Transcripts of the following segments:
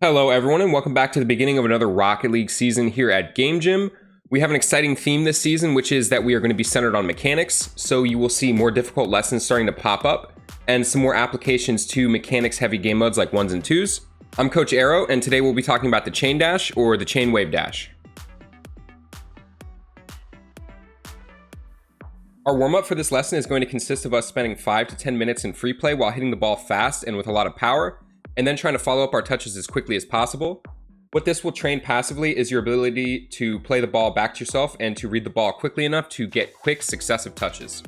Hello everyone and welcome back to the beginning of another Rocket League season here at Game Gym. We have an exciting theme this season, which is that we are going to be centered on mechanics, so you will see more difficult lessons starting to pop up and some more applications to mechanics heavy game modes like 1s and 2s. I'm Coach Aero and today we'll be talking about the Chaindash or the Chain Wave Dash. Our warm-up for this lesson is going to consist of us spending 5 to 10 minutes in free play while hitting the ball fast and with a lot of power, and then trying to follow up our touches as quickly as possible. What this will train passively is your ability to play the ball back to yourself and to read the ball quickly enough to get quick successive touches.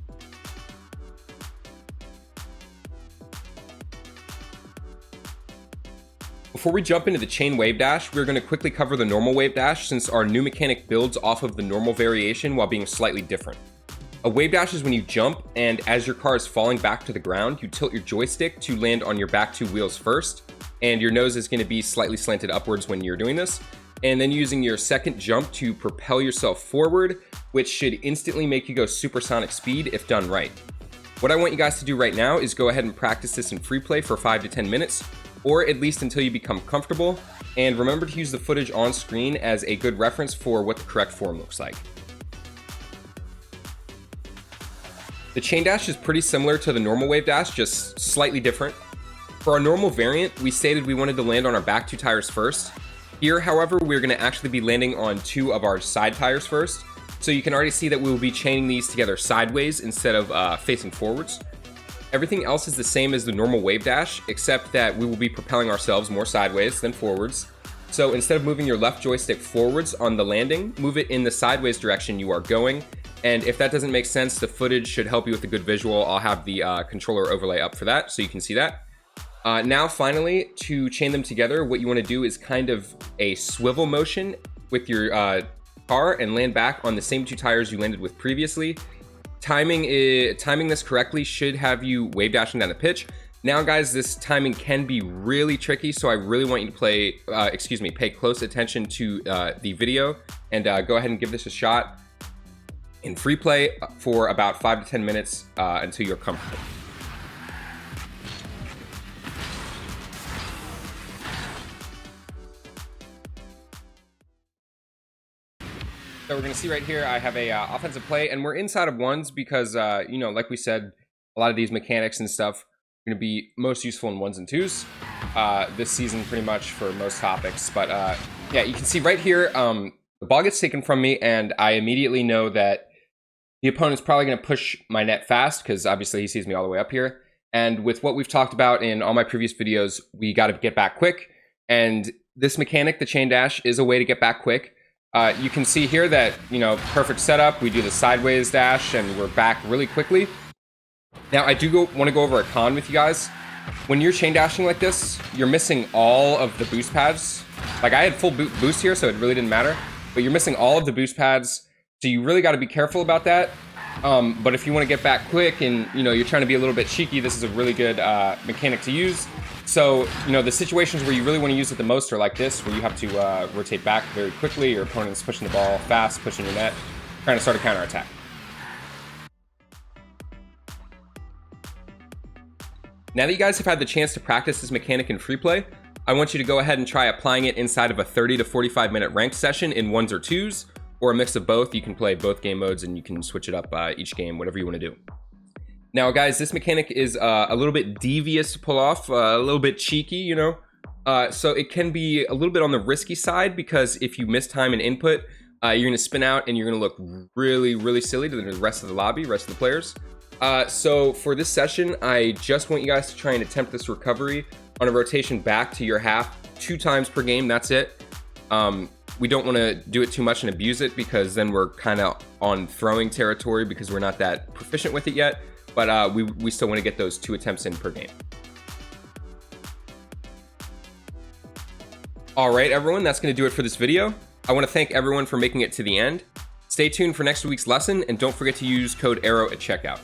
Before we jump into the Chain Wave Dash, we're going to quickly cover the normal Wave Dash since our new mechanic builds off of the normal variation while being slightly different. A wave dash is when you jump, and as your car is falling back to the ground, you tilt your joystick to land on your back two wheels first, and your nose is going to be slightly slanted upwards when you're doing this, and then using your second jump to propel yourself forward, which should instantly make you go supersonic speed if done right. What I want you guys to do right now is go ahead and practice this in free play for 5 to 10 minutes, or at least until you become comfortable, and remember to use the footage on screen as a good reference for what the correct form looks like. The Chain Dash is pretty similar to the normal Wave Dash, just slightly different. For our normal variant, we stated we wanted to land on our back two tires first. Here, however, we're going to actually be landing on two of our side tires first. So you can already see that we will be chaining these together sideways instead of facing forwards. Everything else is the same as the normal Wave Dash, except that we will be propelling ourselves more sideways than forwards. So instead of moving your left joystick forwards on the landing, move it in the sideways direction you are going. And if that doesn't make sense, the footage should help you with a good visual. I'll have the controller overlay up for that so you can see that. Now, finally, to chain them together, what you want to do is kind of a swivel motion with your car and land back on the same two tires you landed with previously. Timing this correctly should have you wave dashing down the pitch. Now, guys, this timing can be really tricky, so I really want you to pay close attention to the video and go ahead and give this a shot in free play for about 5 to 10 minutes until you're comfortable. So we're going to see right here, I have a offensive play, and we're inside of ones because, like we said, a lot of these mechanics and stuff are going to be most useful in 1s and 2s this season pretty much for most topics. But yeah, you can see right here, the ball gets taken from me, and I immediately know that the opponent's probably going to push my net fast because obviously he sees me all the way up here. And with what we've talked about in all my previous videos, we got to get back quick. And this mechanic, the Chain Dash, is a way to get back quick. You can see here that, perfect setup. We do the sideways dash and we're back really quickly. Now, I do want to go over a con with you guys. When you're chain dashing like this, you're missing all of the boost pads. Like I had full boost here, so it really didn't matter. But you're missing all of the boost pads. So you really got to be careful about that. But if you want to get back quick and, you're trying to be a little bit cheeky, this is a really good mechanic to use. So, the situations where you really want to use it the most are like this, where you have to rotate back very quickly. Your opponent's pushing the ball fast, pushing your net, trying to start a counterattack. Now that you guys have had the chance to practice this mechanic in free play, I want you to go ahead and try applying it inside of a 30 to 45 minute ranked session in 1s or 2s. Or a mix of both. You can play both game modes and you can switch it up each game, whatever you want to do. Now, guys, this mechanic is a little bit devious to pull off, a little bit cheeky, so it can be a little bit on the risky side because if you miss time and input, you're going to spin out and you're going to look really, really silly to the rest of the lobby, rest of the players. So for this session, I just want you guys to try and attempt this recovery on a rotation back to your half 2 times per game. That's it. We don't want to do it too much and abuse it because then we're kind of on throwing territory because we're not that proficient with it yet. But we still want to get those 2 attempts in per game. All right, everyone, that's going to do it for this video. I want to thank everyone for making it to the end. Stay tuned for next week's lesson and don't forget to use code Aero at checkout.